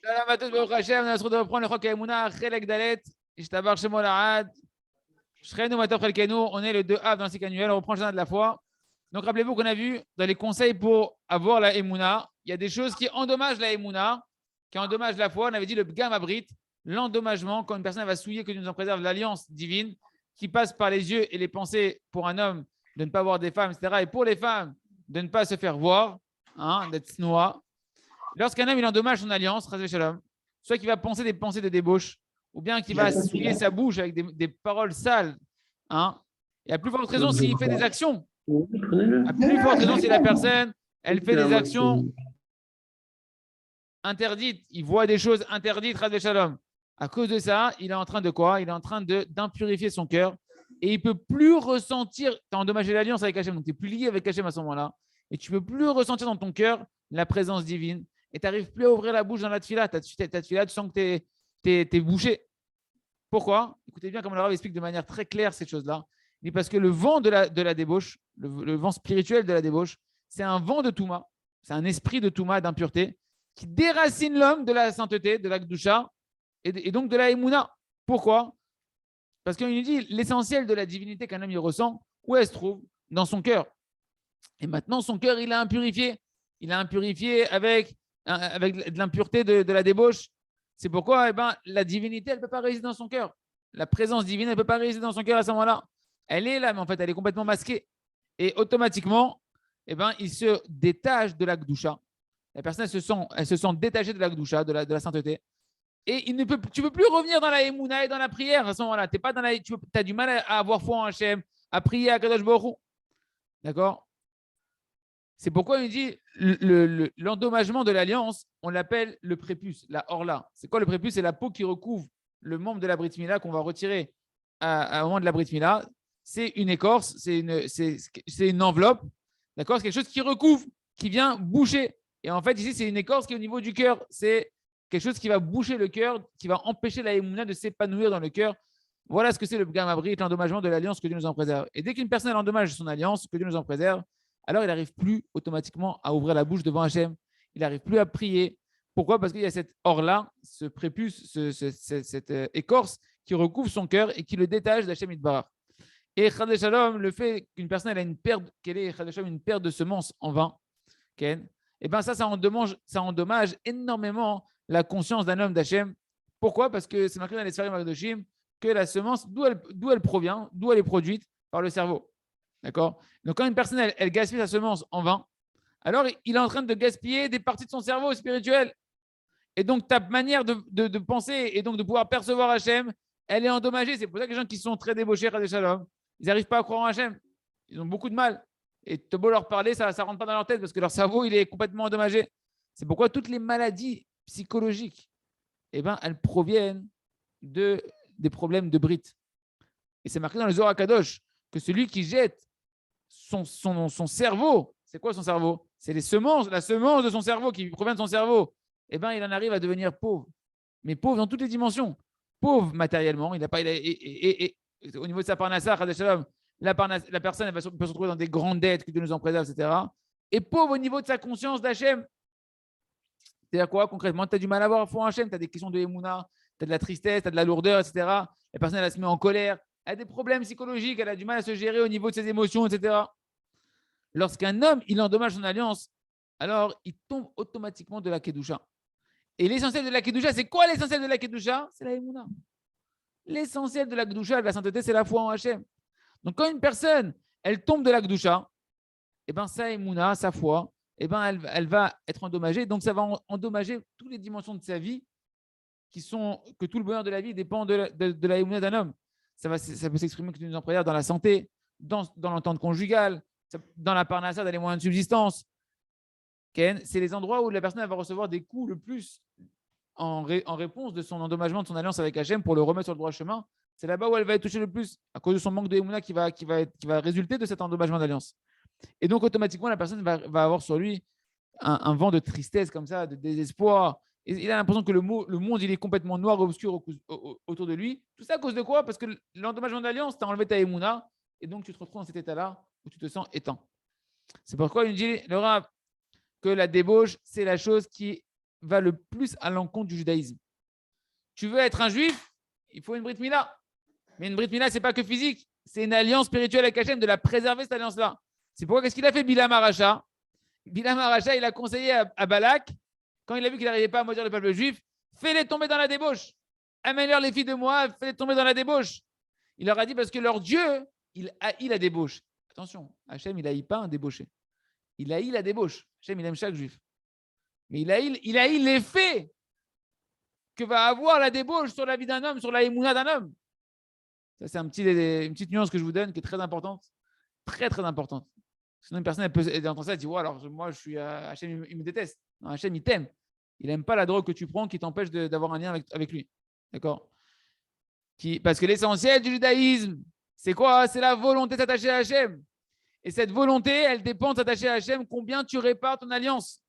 Shalom à tous, Baruch Hashem, on se retrouve reprendre le Chok HaEmuna, Chelek Dalet, Ishtabar Shemo La'ad, Shrenu Matov Chelkenu, on est le 2 Av dans le cycle annuel, on reprend le journal de la foi. Donc rappelez-vous qu'on a vu dans les conseils pour avoir la Emuna, il y a des choses qui endommagent la Emuna, qui endommagent la foi. On avait dit le Pgam Abrit, l'endommagement, quand une personne va souiller, que Dieu nous en préserve, l'alliance divine, qui passe par les yeux et les pensées pour un homme de ne pas voir des femmes, etc. Et pour les femmes, de ne pas se faire voir, hein, d'être snoa. Lorsqu'un homme il endommage son alliance, soit qu'il va penser des pensées de débauche, ou bien qu'il va souiller sa bouche avec des paroles sales, hein, et à plus forte raison s'il fait des actions, à plus forte raison si la personne elle fait des actions interdites, il voit des choses interdites, à cause de ça, il est en train de quoi? Il est en train d'impurifier son cœur et il ne peut plus ressentir, tu as endommagé l'alliance avec Hachem, donc tu n'es plus lié avec Hachem à ce moment-là, et tu ne peux plus ressentir dans ton cœur la présence divine et tu n'arrives plus à ouvrir la bouche dans la tefila. Ta tefila, tu sens que tu es bouché. Pourquoi? Écoutez bien comme le Rav explique de manière très claire ces choses-là. Il dit parce que le vent de la débauche, le vent spirituel de la débauche, c'est un vent de Touma, c'est un esprit de Touma, d'impureté, qui déracine l'homme de la sainteté, de la Gdusha, et donc de la Emouna. Pourquoi? Parce qu'il nous dit l'essentiel de la divinité qu'un homme y ressent, où elle se trouve? Dans son cœur. Et maintenant, son cœur, il a impurifié. Il a impurifié avec de l'impureté de la débauche. C'est pourquoi la divinité, elle ne peut pas résider dans son cœur. La présence divine, elle ne peut pas résider dans son cœur à ce moment-là. Elle est là, mais en fait, elle est complètement masquée. Et automatiquement, il se détache de la Gdusha. La personne, elle se sent détachée de la Gdusha, de la sainteté. Et tu ne peux plus revenir dans la Emouna et dans la prière à ce moment-là. Tu as du mal à avoir foi en Hachem, à prier à Kadosh Baruch Hu. D'accord? C'est pourquoi il dit l'endommagement de l'alliance, on l'appelle le prépuce, la orla. C'est quoi le prépuce? C'est la peau qui recouvre le membre de la Brit Mila qu'on va retirer au moment de la Brit Mila. C'est une écorce, c'est une enveloppe, d'accord? C'est quelque chose qui recouvre, qui vient boucher. Et en fait, ici, c'est une écorce qui est au niveau du cœur. C'est quelque chose qui va boucher le cœur, qui va empêcher la Emouna de s'épanouir dans le cœur. Voilà ce que c'est le Pgam Abrit, l'endommagement de l'alliance, que Dieu nous en préserve. Et dès qu'une personne endommage son alliance, que Dieu nous en préserve, alors il n'arrive plus automatiquement à ouvrir la bouche devant Hachem. Il n'arrive plus à prier. Pourquoi? Parce qu'il y a cette or-là, ce prépuce, cette écorce qui recouvre son cœur et qui le détache d'Hachem Yitbarach. Et Chadé Shalom, le fait qu'une personne elle a une perte, une perte de semences en vain, Ken, et ça endommage énormément la conscience d'un homme d'Hachem. Pourquoi? Parce que c'est marqué dans les Sfarim Akadoshim que la semence, d'où elle provient, d'où elle est produite par le cerveau. D'accord? Donc, quand une personne, elle gaspille sa semence en vain, alors il est en train de gaspiller des parties de son cerveau spirituel. Et donc, ta manière de penser et donc de pouvoir percevoir Hachem, elle est endommagée. C'est pour ça que les gens qui sont très débauchés, Shalom, ils n'arrivent pas à croire en Hachem. Ils ont beaucoup de mal. Et tu as beau leur parler, ça ne rentre pas dans leur tête parce que leur cerveau, il est complètement endommagé. C'est pourquoi toutes les maladies psychologiques, elles proviennent des problèmes de Brit. Et c'est marqué dans le Zohar Kadosh que celui qui jette son cerveau, c'est quoi son cerveau? C'est la semence de son cerveau qui provient de son cerveau. Il en arrive à devenir pauvre. Mais pauvre dans toutes les dimensions. Pauvre matériellement. Au niveau de sa parnassa, la personne peut se retrouver dans des grandes dettes que Dieu nous en préserve, etc. Et pauvre au niveau de sa conscience d'Hachem. C'est-à-dire quoi concrètement? Tu as du mal à avoir foi en Hachem, tu as des questions de Emouna, tu as de la tristesse, tu as de la lourdeur, etc. La personne, elle se met en colère, elle a des problèmes psychologiques, elle a du mal à se gérer au niveau de ses émotions, etc. Lorsqu'un homme, il endommage son alliance, alors il tombe automatiquement de la Kedusha. Et l'essentiel de la Kedusha, c'est quoi l'essentiel de la Kedusha? C'est la Emouna. L'essentiel de la Kedusha, de la sainteté, c'est la foi en Hachem. Donc quand une personne, elle tombe de la Kedusha, sa Emouna, sa foi, elle va être endommagée. Donc ça va endommager toutes les dimensions de sa vie que tout le bonheur de la vie dépend de la Emouna d'un homme. Ça peut s'exprimer que tu nous en préserves dans la santé, dans l'entente conjugale, dans la parnassa, dans les moyens de subsistance. C'est les endroits où la personne va recevoir des coups le plus en réponse de son endommagement de son alliance avec Hachem pour le remettre sur le droit chemin. C'est là-bas où elle va être touchée le plus à cause de son manque de Emouna qui va résulter de cet endommagement d'alliance. Et donc, automatiquement, la personne va avoir sur lui un vent de tristesse comme ça, de désespoir. Et il a l'impression que le monde, il est complètement noir, obscur autour de lui. Tout ça à cause de quoi? Parce que l'endommagement d'alliance, tu as enlevé ta Emouna et donc tu te retrouves dans cet état-là où tu te sens éteint. C'est pourquoi il dit, le Rav, que la débauche, c'est la chose qui va le plus à l'encontre du judaïsme. Tu veux être un juif, il faut une Brit Mila. Mais une Brit Mila, ce n'est pas que physique, c'est une alliance spirituelle avec Hachem, de la préserver, cette alliance-là. C'est pourquoi, qu'est-ce qu'il a fait Bilam Aracha? Bilam Aracha, il a conseillé à Balak, quand il a vu qu'il n'arrivait pas à maudire le peuple juif, fais-les tomber dans la débauche. Amène-leur les filles de Moab, fais-les tomber dans la débauche. Il leur a dit parce que leur Dieu, il haït la débauche. Attention, Hachem, il haït pas un débauché. Il haït la débauche. Hachem, il aime chaque juif. Mais il haït l'effet que va avoir la débauche sur la vie d'un homme, sur la émouna d'un homme. Ça, c'est une petite nuance que je vous donne qui est très importante. Très, très importante. Sinon, une personne, elle peut entendre ça et dire ouais, alors moi, je suis Hachem, il me déteste. Non, Hachem, il t'aime. Il n'aime pas la drogue que tu prends qui t'empêche d'avoir un lien avec lui. D'accord? Parce que l'essentiel du judaïsme, c'est quoi? C'est la volonté de s'attacher à Hachem. Et cette volonté, elle dépend de s'attacher à Hachem, combien tu répares ton alliance.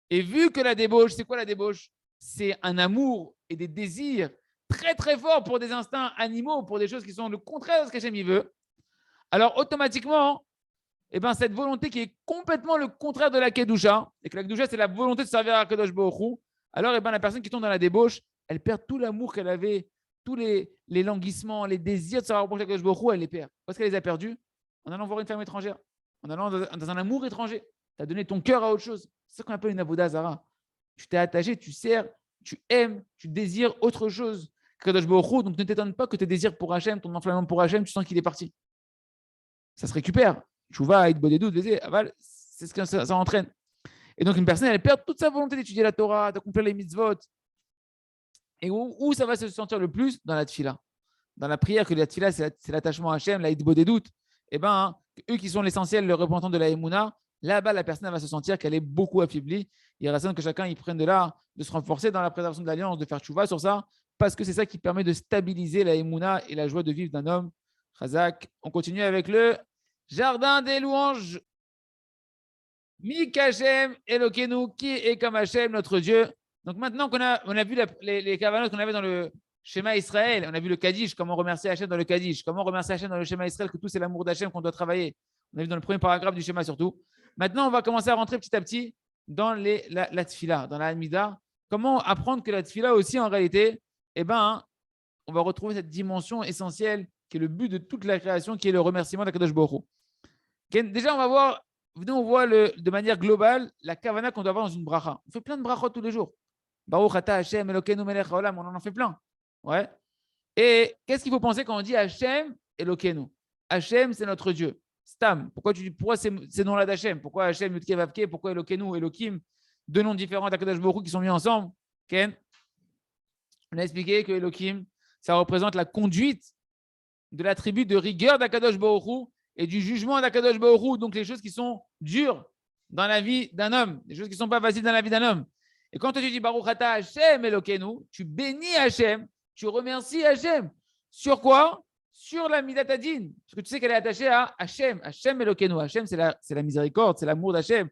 Et vu que la débauche, c'est quoi la débauche? C'est un amour et des désirs très très forts pour des instincts animaux, pour des choses qui sont le contraire de ce qu'Hachem il veut. Alors automatiquement, cette volonté qui est complètement le contraire de la Kedusha, et que la Kedusha, c'est la volonté de servir à Kadosh Baruch Hu, alors la personne qui tombe dans la débauche, elle perd tout l'amour qu'elle avait, tous les languissements, les désirs de se rapprocher de Kadosh Baruch Hu, elle les perd. Parce qu'elle les a perdus en allant voir une femme étrangère, en allant dans un amour étranger. Tu as donné ton cœur à autre chose. C'est ce qu'on appelle une avoda zara. Tu t'es attaché, tu sers, tu aimes, tu désires autre chose que Kadosh Baruch Hu. Donc ne t'étonne pas que tes désirs pour Hachem, ton enflammement pour Hachem, tu sens qu'il est parti. Ça se récupère. Chouva, Aïd Bodedou, c'est ce que ça entraîne. Et donc, une personne, elle perd toute sa volonté d'étudier la Torah, d'accomplir les mitzvot. Et où ça va se sentir le plus? Dans la tfila. Dans la prière, que la tfila, c'est l'attachement à Hachem, l'Aïd Bodedou. Eux qui sont l'essentiel, le représentant de la Emouna, là-bas, la personne elle va se sentir qu'elle est beaucoup affaiblie. Il reste que chacun y prenne de là, de se renforcer dans la préservation de l'alliance, de faire tchouva sur ça, parce que c'est ça qui permet de stabiliser la Emouna et la joie de vivre d'un homme. Chazak. On continue avec le Jardin des louanges. Mikachem Elokenu, qui est comme Hachem, notre Dieu. Donc maintenant qu'on a vu les cavanotes qu'on avait dans le schéma Israël, on a vu le Kaddish, comment remercier Hachem dans le Kaddish, comment remercier Hachem dans le schéma Israël, que tout c'est l'amour d'Hachem qu'on doit travailler. On a vu dans le premier paragraphe du schéma surtout. Maintenant, on va commencer à rentrer petit à petit dans la tfila, dans la Hamida. Comment apprendre que la tfila aussi, en réalité, on va retrouver cette dimension essentielle qui est le but de toute la création, qui est le remerciement d'Akadosh Baruch Hu. Déjà, on voit de manière globale la kavana qu'on doit avoir dans une bracha. On fait plein de brachot tous les jours. Baruch ata Hashem Elokeinu melech haolam, on en fait plein. Ouais. Et qu'est-ce qu'il faut penser quand on dit Hashem Elokeinu? Hashem, c'est notre Dieu. Stam. Pourquoi ces noms-là d'Hachem? Pourquoi Hashem, Yudke, Vavke? Pourquoi Elokeinu, Elokim? Deux noms différents d'Akadosh Baruch Hu qui sont mis ensemble. Ken? On a expliqué que Elokim, ça représente la conduite de l'attribut de rigueur d'Akadosh Baruch Hu et du jugement d'Akadosh Baruch Hu, donc les choses qui sont dures dans la vie d'un homme, les choses qui ne sont pas faciles dans la vie d'un homme. Et quand tu dis Baruch ata Hashem Elokeinu, tu bénis Hashem, tu remercies Hashem. Sur quoi? Sur la midatadin. Parce que tu sais qu'elle est attachée à Hashem. Hashem Elokeinu. Hashem, c'est la miséricorde, c'est l'amour d'Hachem.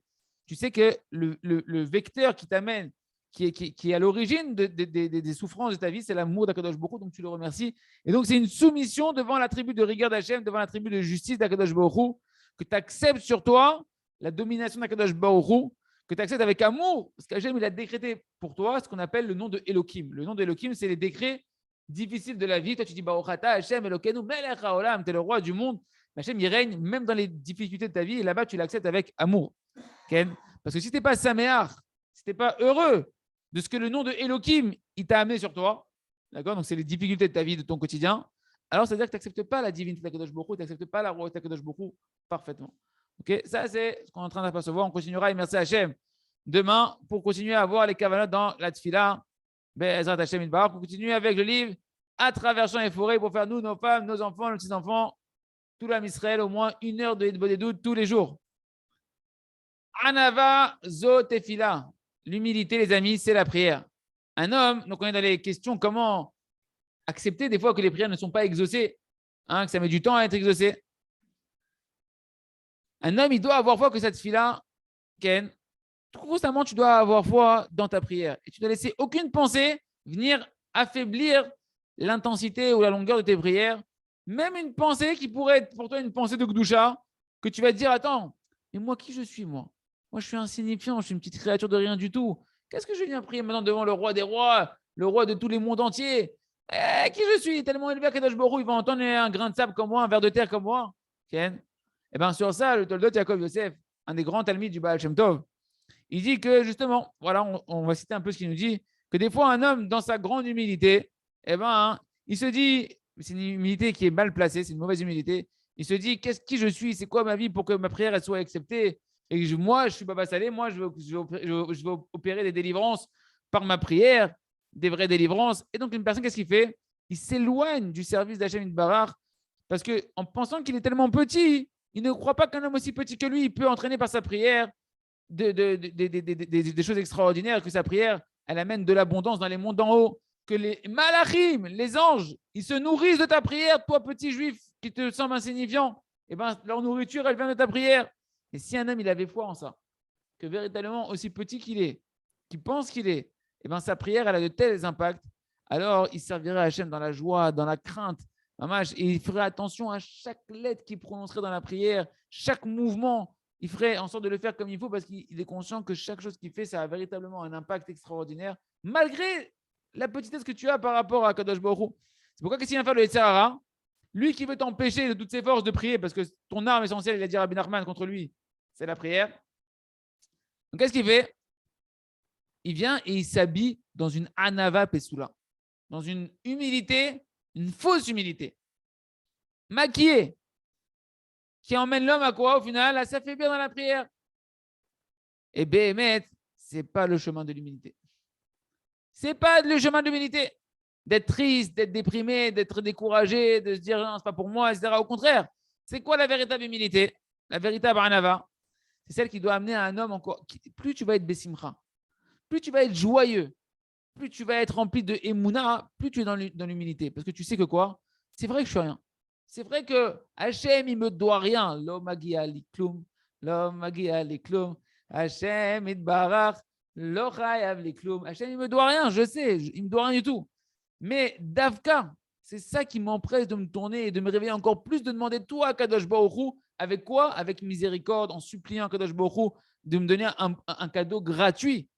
Tu sais que le vecteur qui t'amène, qui est à l'origine des souffrances de ta vie, c'est l'amour d'Akadosh Baruch Hu, donc tu le remercies. Et donc, c'est une soumission devant l'attribut de rigueur d'Hachem, devant l'attribut de justice d'Akadosh Baruch Hu, que tu acceptes sur toi la domination d'Akadosh Baruch Hu, que tu acceptes avec amour, parce qu'Hachem, il a décrété pour toi ce qu'on appelle le nom de Elohim. Le nom de Elohim, c'est les décrets difficiles de la vie. Toi, tu dis Baruch ata Hashem Elokeinu melech haolam, tu es le roi du monde. Hachem, il règne même dans les difficultés de ta vie, et là-bas, tu l'acceptes avec amour. Ken? Parce que si tu n'es pas saméach, si tu n'es pas heureux de ce que le nom de Elohim, il t'a amené sur toi, d'accord? Donc, c'est les difficultés de ta vie, de ton quotidien. Alors, ça veut dire que tu n'acceptes pas la divinité d'Akadosh Baruch Hu, tu n'acceptes pas la royauté d'Akadosh Baruch Hu parfaitement. Ok? Ça, c'est ce qu'on est en train d'apercevoir. On continuera, et merci Hachem, demain, pour continuer à voir les cavanotes dans la tfila. Be'ezrat Hachem Yitbarach, pour continuer avec le livre À travers champs et forêts, pour faire nous, nos femmes, nos enfants, nos petits-enfants, tout l'âme Israël, au moins 1 heure de Hitbodedut tous les jours. Anava zo tefila. L'humilité, les amis, c'est la prière. Un homme, donc on est dans les questions, comment accepter des fois que les prières ne sont pas exaucées, que ça met du temps à être exaucé. Un homme, il doit avoir foi que cette fille-là, Ken, constamment, tu dois avoir foi dans ta prière. Et tu dois laisser aucune pensée venir affaiblir l'intensité ou la longueur de tes prières. Même une pensée qui pourrait être pour toi une pensée de Gdusha, que tu vas te dire, attends, mais moi, qui je suis, moi? Moi, je suis insignifiant, je suis une petite créature de rien du tout. Qu'est-ce que je viens prier maintenant devant le roi des rois, le roi de tous les mondes entiers? Qui je suis? Tellement élevé à Kadosh Baruch Hu, il va entendre un grain de sable comme moi, un verre de terre comme moi. Ken. Et bien sur ça, le Toldot Yaakov Yosef, un des grands talmids du Baal Shem Tov, il dit que justement, voilà, on va citer un peu ce qu'il nous dit, que des fois un homme, dans sa grande humilité, eh ben, il se dit, c'est une humilité qui est mal placée, c'est une mauvaise humilité, il se dit, qui je suis, c'est quoi ma vie pour que ma prière elle soit acceptée? Et moi, je suis Baba Salé, moi, je veux opérer des délivrances par ma prière, des vraies délivrances. Et donc, une personne, qu'est-ce qu'il fait? Il s'éloigne du service d'Hachem Itbarach parce qu'en pensant qu'il est tellement petit, il ne croit pas qu'un homme aussi petit que lui, il peut entraîner par sa prière des choses extraordinaires, que sa prière, elle amène de l'abondance dans les mondes d'en haut, que les malachim, les anges, ils se nourrissent de ta prière, toi petit juif qui te semble insignifiant, et ben leur nourriture, elle vient de ta prière. Et si un homme, il avait foi en ça, que véritablement, aussi petit qu'il est, qu'il pense qu'il est, et ben sa prière, elle a de tels impacts, alors il servirait à Hachem dans la joie, dans la crainte, et il ferait attention à chaque lettre qu'il prononcerait dans la prière, chaque mouvement, il ferait en sorte de le faire comme il faut parce qu'il est conscient que chaque chose qu'il fait, ça a véritablement un impact extraordinaire, malgré la petitesse que tu as par rapport à Kadosh Baruch Hu. C'est pourquoi qu'est-ce qu'il vient faire le Yetzer Hara? Lui qui veut t'empêcher de toutes ses forces de prier, parce que ton arme essentielle, il a dit Rabbi Nachman contre lui, c'est la prière. Donc qu'est-ce qu'il fait? Il vient et il s'habille dans une anava pesula, dans une humilité, une fausse humilité, maquillée, qui emmène l'homme à quoi au final? À s'affaiblir dans la prière. Et Béhémet, ce n'est pas le chemin de l'humilité. Ce n'est pas le chemin de l'humilité. D'être triste, d'être déprimé, d'être découragé, de se dire non, ce n'est pas pour moi, etc. Au contraire, c'est quoi la véritable humilité? La véritable anava, c'est celle qui doit amener à un homme encore. Plus tu vas être bessimcha, plus tu vas être joyeux, plus tu vas être rempli de émouna, plus tu es dans l'humilité. Parce que tu sais que quoi? C'est vrai que je suis rien. C'est vrai que Hachem, il ne me doit rien. Lo magia li klum, lo magia li klum. Hachem itbarach, lo chayav li klum. Hachem, il ne me doit rien, je sais, il ne me doit rien du tout. Mais Davka, c'est ça qui m'empresse de me tourner et de me réveiller encore plus, de demander toi à Kadosh Baruch Hu, avec quoi? Avec miséricorde, en suppliant à Kadosh Baruch Hu de me donner un cadeau gratuit,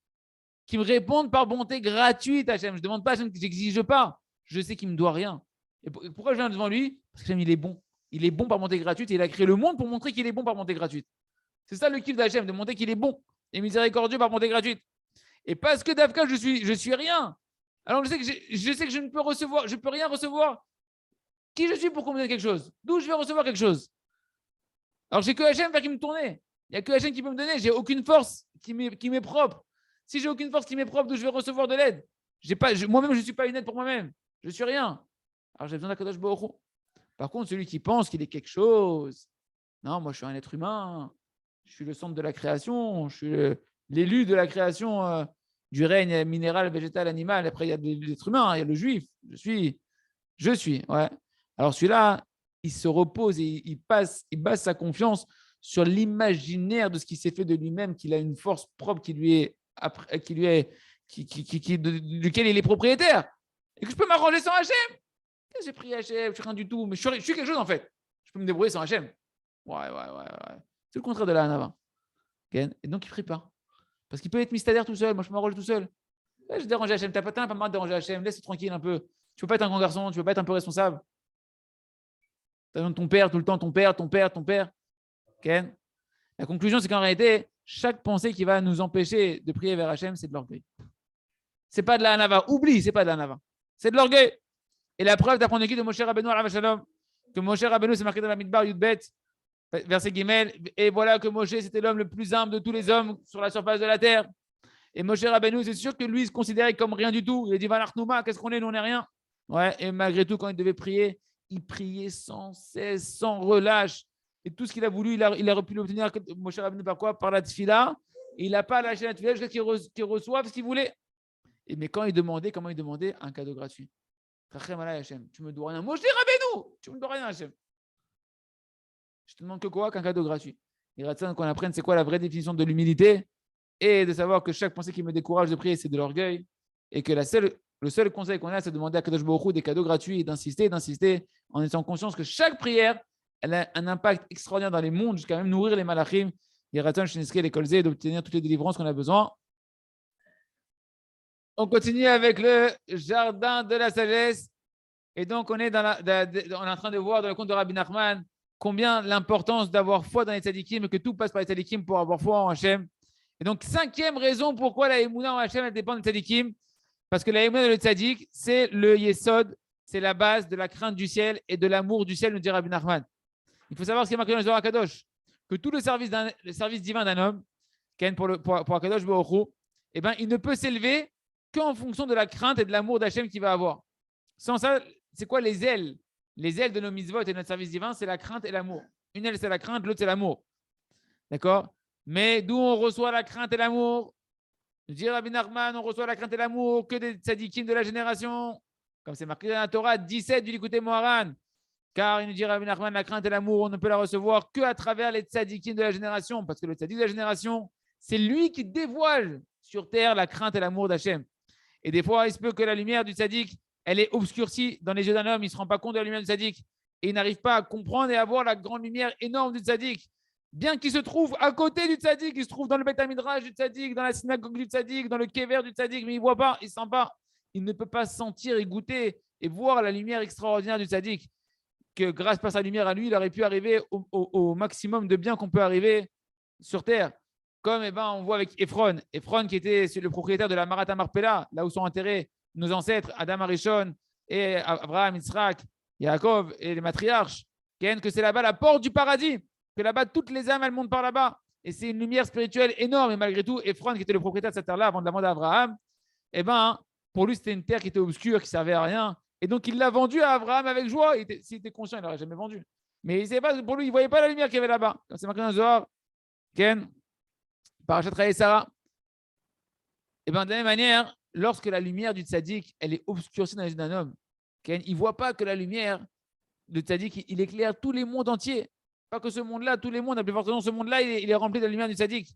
qui me répondent par bonté gratuite, Hachem. Je ne demande pas, Hachem, que je n'exige pas. Je sais qu'il ne me doit rien. Et pourquoi je viens devant lui? Parce que Hachem, il est bon. Il est bon par bonté gratuite et il a créé le monde pour montrer qu'il est bon par bonté gratuite. C'est ça le kiff d'Hachem, de montrer qu'il est bon et miséricordieux par bonté gratuite. Et parce que Davka, je suis rien. Alors je sais que je ne peux recevoir, je ne peux rien recevoir. Qui je suis pour qu'on me donne quelque chose? D'où je vais recevoir quelque chose? Alors j'ai que Hachem vers qui me tourner. Il n'y a que Hachem qui peut me donner. J'ai aucune force qui m'est propre. Si j'ai aucune force qui m'est propre, d'où je vais recevoir de l'aide? Moi-même, je ne suis pas une aide pour moi-même. Je ne suis rien. Alors j'ai besoin d'Akadosh Baruch Hu. Par contre, celui qui pense qu'il est quelque chose, non, moi je suis un être humain. Je suis le centre de la création. Je suis l'élu de la création du règne minéral, végétal, animal. Après, il y a l'être humain, il y a le juif. Je suis. Ouais. Alors celui-là, il se repose et il base sa confiance sur l'imaginaire de ce qui s'est fait de lui-même, qu'il a une force propre duquel il est propriétaire. Et que je peux m'arranger sans Hachem. J'ai pris Hachem, je suis rien du tout, mais je suis quelque chose en fait. Je peux me débrouiller sans Hachem. Ouais. C'est le contraire de la Hanava. Et donc, il ne prie pas. Parce qu'il peut être mystadaire tout seul. Moi, je m'arrange tout seul. Là, je dérange Hachem. T'as pas mal de déranger Hachem. Laisse-le tranquille un peu. Tu ne peux pas être un grand garçon. Tu ne peux pas être un peu responsable. Tu as besoin de ton père tout le temps. Ton père. Okay. La conclusion, c'est qu'en réalité, chaque pensée qui va nous empêcher de prier vers Hachem, c'est de l'orgueil. C'est pas de la Hanava. Oublie, c'est pas de la Hanava. C'est de l'orgueil. Et la preuve d'apprendre qui de Moshe Rabbeinu alav shalom, que Moshe Rabbeinu, c'est marqué dans la Midbar Yudbet, verset Gimel, et voilà que Moshe, c'était l'homme le plus humble de tous les hommes sur la surface de la terre. Et Moshe Rabbeinu, c'est sûr que lui, il se considérait comme rien du tout. Il a dit, Vanachnouma, qu'est-ce qu'on est? Nous, on n'est rien. Ouais, et malgré tout, quand il devait prier, il priait sans cesse, sans relâche. Et tout ce qu'il a voulu, il aurait pu l'obtenir, Moshe Rabbeinu, par quoi? Par la tfila. Et il n'a pas lâché la tfila jusqu'à qu'il reçoive ce qu'il voulait. Mais quand il demandait, comment il demandait? Un cadeau gratuit. Tu me dois rien. Moshe Rabbeinu, tu me dois rien, Hachem. Je te demande que quoi? Qu'un cadeau gratuit. Il reste qu'on apprenne c'est quoi la vraie définition de l'humilité et de savoir que chaque pensée qui me décourage de prier, c'est de l'orgueil et que le seul conseil qu'on a, c'est de demander à Kadosh Baruch Hu des cadeaux gratuits et d'insister en étant conscience que chaque prière, elle a un impact extraordinaire dans les mondes jusqu'à même nourrir les malachim. Il reste les kolzé d'obtenir toutes les délivrances qu'on a besoin. On continue avec le jardin de la sagesse. Et donc, on est, on est en train de voir dans le conte de Rabbi Nachman combien l'importance d'avoir foi dans les tzadikim et que tout passe par les tzadikim pour avoir foi en Hachem. Et donc, cinquième raison pourquoi la émouna en Hachem elle dépend des tzadikim. Parce que la émouna de le tzadik, c'est le yesod, c'est la base de la crainte du ciel et de l'amour du ciel, nous dit Rabbi Nachman. Il faut savoir ce qui est marqué dans le Zohar Kadosh, que tout le service divin d'un homme, pour Akadosh Baruch Hu, eh ben, il ne peut s'élever qu'en fonction de la crainte et de l'amour d'Hachem qu'il va avoir. Sans ça, c'est quoi les ailes? Les ailes de nos mitzvot et de notre service divin, c'est la crainte et l'amour. Une aile, c'est la crainte, l'autre, c'est l'amour. D'accord? Mais d'où on reçoit la crainte et l'amour? Je dis Rabbi Nachman, on reçoit la crainte et l'amour que des tzadikim de la génération. Comme c'est marqué dans la Torah 17 du Likutei Moharan. Car il nous dit Rabbi Nachman, la crainte et l'amour, on ne peut la recevoir qu'à travers les tzadikim de la génération. Parce que le tzadik de la génération, c'est lui qui dévoile sur terre la crainte et l'amour d'Hachem. Et des fois, il se peut que la lumière du tzadik, elle est obscurcie dans les yeux d'un homme, il ne se rend pas compte de la lumière du tzadik. Et il n'arrive pas à comprendre et à voir la grande lumière énorme du tzadik. Bien qu'il se trouve à côté du tzadik, il se trouve dans le Beth Midrash du tzadik, dans la synagogue du tzadik, dans le kever du tzadik, mais il ne voit pas, il ne sent pas. Il ne peut pas sentir et goûter et voir la lumière extraordinaire du tzadik. Que grâce à sa lumière à lui, il aurait pu arriver au maximum de bien qu'on peut arriver sur terre. Comme on voit avec Ephron. Ephron qui était le propriétaire de la Marat Marpella, là où sont enterrés nos ancêtres, Adam Arishon et Abraham, Yitzhak, Yaakov et les matriarches. Que c'est là-bas la porte du paradis. Que là-bas, toutes les âmes, elles montent par là-bas. Et c'est une lumière spirituelle énorme. Et malgré tout, Ephron, qui était le propriétaire de cette terre-là avant de la vendre à Abraham, pour lui, c'était une terre qui était obscure, qui ne servait à rien. Et donc, il l'a vendu à Abraham avec joie. S'il était conscient, il ne l'aurait jamais vendu. Mais il savait pas, pour lui, il ne voyait pas la lumière qu'il y avait là-bas. Comme c'est marqué dans le Zohar, Parashat Chayei Sarah. Et de la même manière, lorsque la lumière du tzaddik, elle est obscurcie dans les yeux d'un homme, il ne voit pas que la lumière du tzaddik, il éclaire tous les mondes entiers. Pas que ce monde-là, tous les mondes, la plus fortement, ce monde-là, il est rempli de la lumière du tzaddik.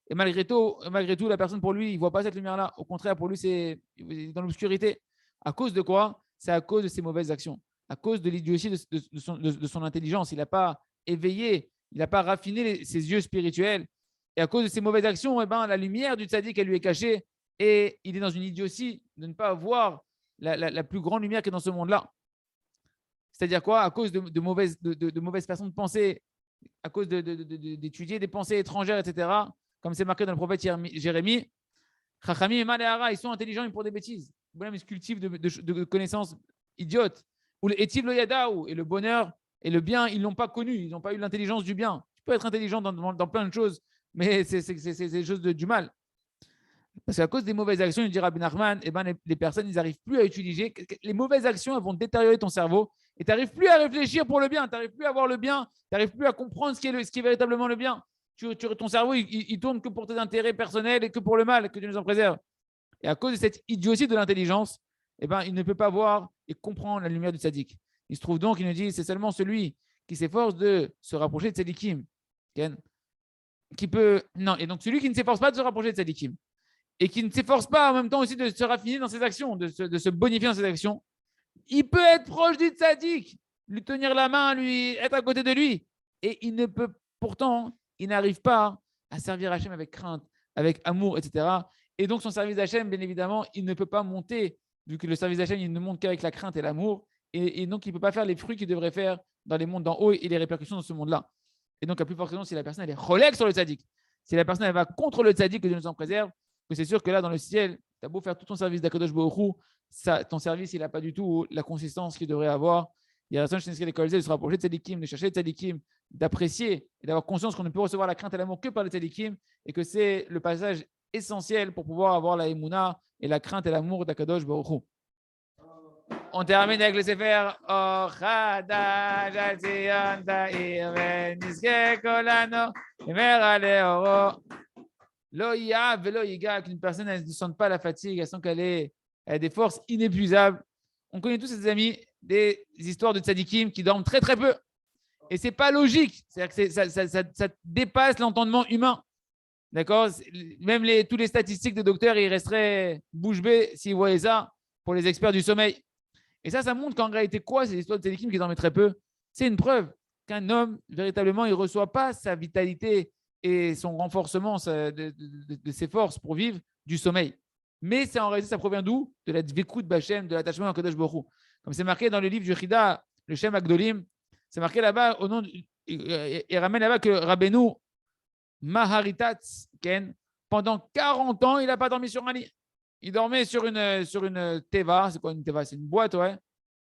Et malgré tout, la personne, pour lui, il ne voit pas cette lumière-là. Au contraire, pour lui, il est dans l'obscurité. À cause de quoi? C'est à cause de ses mauvaises actions, à cause de l'idiotie de son intelligence. Il n'a pas éveillé, il n'a pas raffiné ses yeux spirituels. Et à cause de ses mauvaises actions, la lumière du tzaddik, elle lui est cachée. Et il est dans une idiotie de ne pas voir la plus grande lumière qui est dans ce monde-là. C'est-à-dire quoi? À cause de mauvaises façons de penser, à cause d'étudier des pensées étrangères, etc. Comme c'est marqué dans le prophète Jérémie, Chachamim et Malehara, ils sont intelligents mais pour des bêtises. Ils se cultivent de connaissances idiotes. Ou le Etiv lo yadaou, et le bonheur et le bien, ils ne l'ont pas connu. Ils n'ont pas eu l'intelligence du bien. Tu peux être intelligent dans plein de choses, mais c'est des choses du mal. Parce qu'à cause des mauvaises actions, il dit Rabbi Nachman, les personnes, ils n'arrivent plus à utiliser. Les mauvaises actions, elles vont détériorer ton cerveau et tu n'arrives plus à réfléchir pour le bien. Tu n'arrives plus à voir le bien. Tu n'arrives plus à comprendre ce qui est véritablement le bien. Ton cerveau, il tourne que pour tes intérêts personnels et que pour le mal, que Dieu nous en préserve. Et à cause de cette idiotie de l'intelligence, il ne peut pas voir et comprendre la lumière du tzaddik. Il se trouve donc, il nous dit, c'est seulement celui qui s'efforce de se rapprocher de tzaddikim, qui peut. Non, et donc celui qui ne s'efforce pas de se rapprocher de tzaddikim et qui ne s'efforce pas en même temps aussi de se raffiner dans ses actions, de se bonifier dans ses actions, il peut être proche du tzaddik, lui tenir la main, lui être à côté de lui, et il ne peut pourtant, il n'arrive pas à servir Hachem avec crainte, avec amour, etc. Et donc son service d'Hachem, bien évidemment, il ne peut pas monter, vu que le service d'Hachem, il ne monte qu'avec la crainte et l'amour, et donc il ne peut pas faire les fruits qu'il devrait faire dans les mondes d'en haut et les répercussions dans ce monde-là. Et donc, à plus forte raison, si la personne elle est relègue sur le tzaddik, si la personne elle va contre le tzaddik, que Dieu nous en préserve, que c'est sûr que là, dans le ciel, tu as beau faire tout ton service d'Akadosh Baruch Hu, ton service, il n'a pas du tout la consistance qu'il devrait avoir. Il y a raison chez l'école de se rapprocher de tzaddikim, de chercher les tzaddikim, d'apprécier et d'avoir conscience qu'on ne peut recevoir la crainte et l'amour que par les tzaddikim, et que c'est le passage essentiel pour pouvoir avoir la émouna et la crainte et l'amour d'Akadosh Baruch Hu. On termine avec le Sefer Ochadash al Zion Ta'ir V'nizke Kolano Emer Aleoro Lo Yia Velo Yiga, qu'une personne ne sent pas la fatigue, elle sent qu'elle a des forces inépuisables. On connaît tous ces amis des histoires de tzadikim qui dorment très très peu. Et ce n'est pas logique, c'est-à-dire que ça dépasse l'entendement humain. D'accord? Même tous les statistiques des docteurs, ils resteraient bouche bée s'ils voyaient ça pour les experts du sommeil. Et ça montre qu'en réalité, quoi, c'est l'histoire de tzadikim qui dorment très peu. C'est une preuve qu'un homme, véritablement, il ne reçoit pas sa vitalité et son renforcement de ses forces pour vivre du sommeil. Mais en réalité, ça provient d'où? De la dvekout b'Hashem, de l'attachement à Kadosh Baruch Hu. Comme c'est marqué dans le livre du Chida, le Shem Agdolim, c'est marqué là-bas, au nom il ramène là-bas que Rabbeinu Maharitatz, Ken, pendant 40 ans, il n'a pas dormi sur un lit. Il dormait sur une teva. C'est quoi une teva? C'est une boîte, ouais.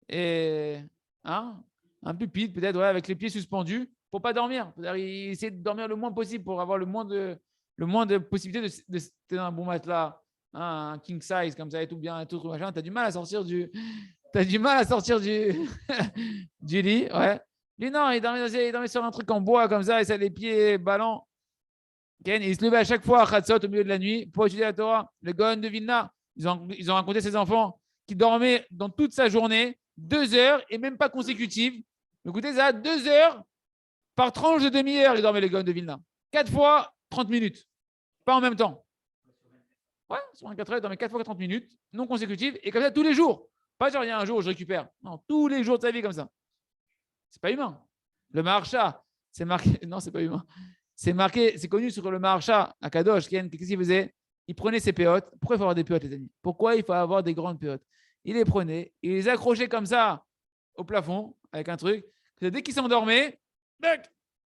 Et un pupitre, peut-être, ouais, avec les pieds suspendus pour pas dormir. Il essaie de dormir le moins possible pour avoir le moins de possibilités de dans un bon matelas, un king size comme ça et tout bien et tout machin. T'as du mal à sortir du du lit, ouais. Lui non, il dormait sur un truc en bois comme ça et ça les pieds ballants. Ken, il se levait à chaque fois à Khatsot au milieu de la nuit pour étudier la Torah. Le Gaon de Vilna, ils ont raconté ses enfants qui dormaient dans toute sa journée 2 heures et même pas consécutives. Écoutez ça, 2 heures par tranche de demi-heure, il dormait le Gaon de Vilna. 4 fois 30 minutes. Pas en même temps. Ouais, sur 24 heures, il dormait 4 fois 30 minutes, non consécutives, et comme ça tous les jours. Pas genre il y a un jour où je récupère. Non, tous les jours de sa vie comme ça. C'est pas humain. Le Maharsha, c'est marqué. Non, c'est pas humain. C'est marqué, c'est connu sur le Maharsha à Kadosh. Qu'est-ce qu'il faisait? Il prenait ses péotes. Pourquoi il faut avoir des péotes, les amis? Pourquoi il faut avoir des grandes péotes? Il les prenait, il les accrochait comme ça au plafond avec un truc. Dès qu'il s'endormait,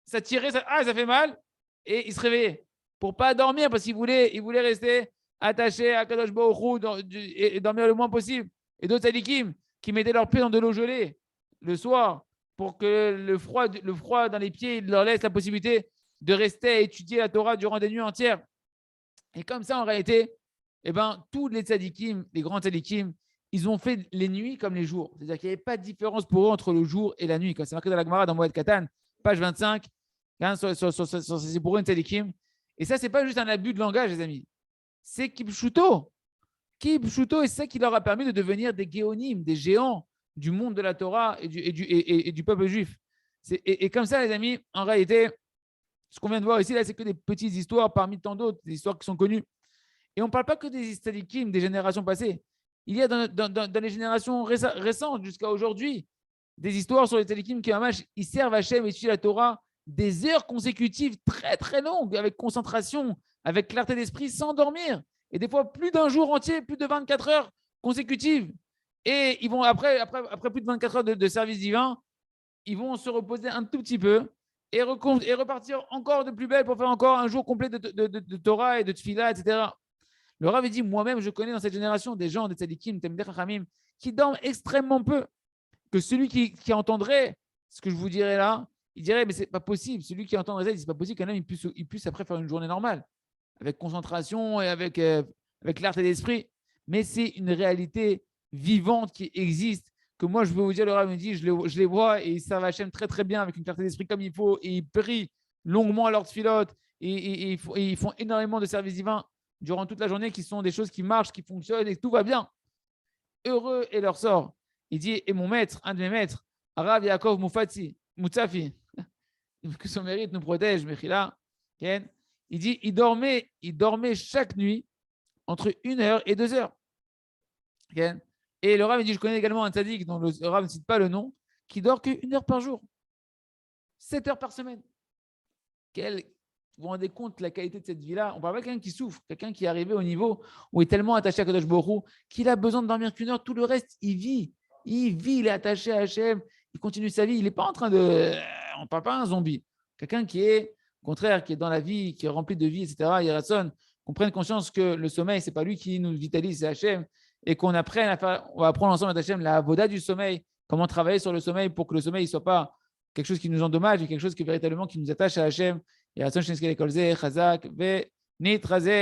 ça tirait, ça fait mal, et il se réveillait pour pas dormir parce qu'il voulait rester attaché à Kadosh Baruch Hu et dormir le moins possible. Et d'autres sadikim qui mettaient leurs pieds dans de l'eau gelée le soir pour que le froid dans les pieds leur laisse la possibilité de rester à étudier la Torah durant des nuits entières. Et comme ça, en réalité, tous les tzadikim, les grands tzadikim, ils ont fait les nuits comme les jours. C'est-à-dire qu'il n'y avait pas de différence pour eux entre le jour et la nuit. Comme c'est marqué dans la Gemara, dans Moed Katan, page 25, c'est pour eux une tzadikim. Et ça, ce n'est pas juste un abus de langage, les amis. C'est Kipshuto. Kipshuto, et c'est ça qui leur a permis de devenir des géonim, des géants du monde de la Torah et du peuple juif. Et comme ça, les amis, en réalité, ce qu'on vient de voir ici, là, c'est que des petites histoires parmi tant d'autres, des histoires qui sont connues. Et on ne parle pas que des tzadikim des générations passées. Il y a dans les générations récentes jusqu'à aujourd'hui des histoires sur les tzadikim qui ils servent Hachem et étudient la Torah des heures consécutives très très longues, avec concentration, avec clarté d'esprit, sans dormir. Et des fois plus d'un jour entier, plus de 24 heures consécutives. Et ils vont après plus de 24 heures de service divin, ils vont se reposer un tout petit peu et repartir encore de plus belle pour faire encore un jour complet de Torah et de Tfila, etc. Le Rav dit, moi-même, je connais dans cette génération des gens, des tzadikim, Temdei Chachamim, qui dorment extrêmement peu. Que celui qui entendrait ce que je vous dirais là, il dirait, mais c'est pas possible. Celui qui entendrait ça, il dit, c'est pas possible qu'un homme il puisse après faire une journée normale, avec concentration et avec clarté d'esprit. Mais c'est une réalité vivante qui existe, que moi, je peux vous dire, le Rav me dit, je les vois et ils servent Hachem très, très bien, avec une clarté d'esprit comme il faut, et ils prient longuement à leur tfilote, et ils font énormément de services divins durant toute la journée, qui sont des choses qui marchent, qui fonctionnent, et tout va bien. Heureux est leur sort. Il dit, et mon maître, un de mes maîtres, Rav Yaakov Moutsafi, que son mérite nous protège, Mechila, il dit, il dormait chaque nuit entre 1 heure et 2 heures. Et le Rav me dit, je connais également un tzaddik dont le Rav ne cite pas le nom, qui dort que 1 heure par jour, 7 heures par semaine. Vous vous rendez compte de la qualité de cette vie-là? On parle pas de quelqu'un qui souffre, quelqu'un qui est arrivé au niveau où il est tellement attaché à Kadosh Baruch Hu qu'il a besoin de dormir qu'1 heure. Tout le reste, il vit, il est attaché à Hachem, il continue sa vie. Il n'est pas en train de... On ne parle pas d'un zombie. Quelqu'un qui est, au contraire, qui est dans la vie, qui est rempli de vie, etc. Il raisonne, qu'on prenne conscience que le sommeil, ce n'est pas lui qui nous vitalise, c'est Hachem, et qu'on apprenne à faire, on va apprendre ensemble avec Hachem la avoda du sommeil, comment travailler sur le sommeil pour que le sommeil ne soit pas quelque chose qui nous endommage, mais quelque chose qui véritablement qui nous attache à Hachem. Et Ratson Shenskele Kolze, Chazak, Ve Nit Razeh.